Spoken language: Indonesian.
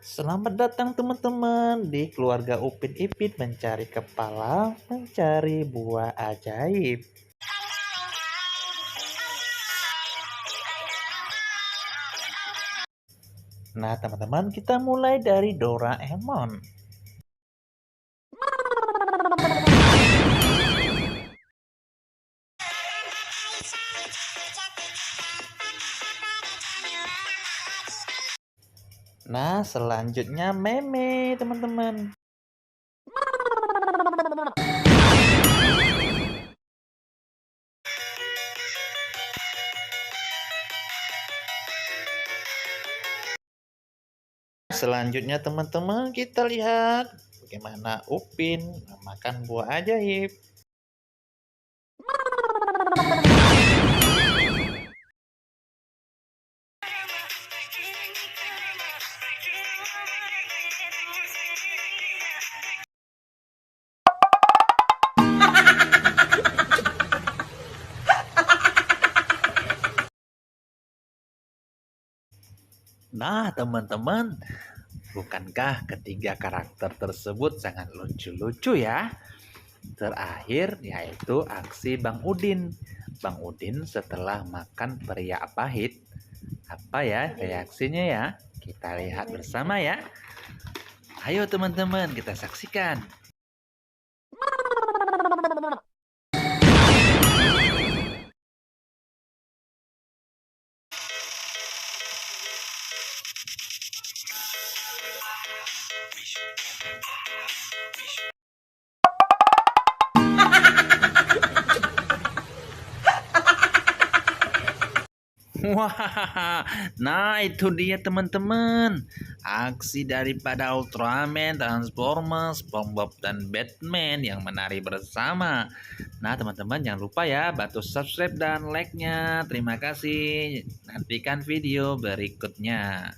Selamat datang teman-teman di keluarga Upin Ipin mencari kepala, mencari buah ajaib. Nah teman-teman, kita mulai dari Doraemon. Nah selanjutnya Meme teman-teman. Selanjutnya teman-teman, kita lihat bagaimana Upin makan buah ajaib. Nah teman-teman, bukankah ketiga karakter tersebut sangat lucu-lucu ya? Terakhir yaitu aksi Bang Udin. Bang Udin setelah makan periak pahit, apa ya reaksinya ya? Kita lihat bersama ya. Ayo teman-teman, kita saksikan. Wah, nah itu dia teman-teman. Aksi daripada Ultraman, Transformers, SpongeBob dan Batman yang menari bersama. Nah teman-teman jangan lupa ya bantu subscribe dan like-nya. Terima kasih. Nantikan video berikutnya.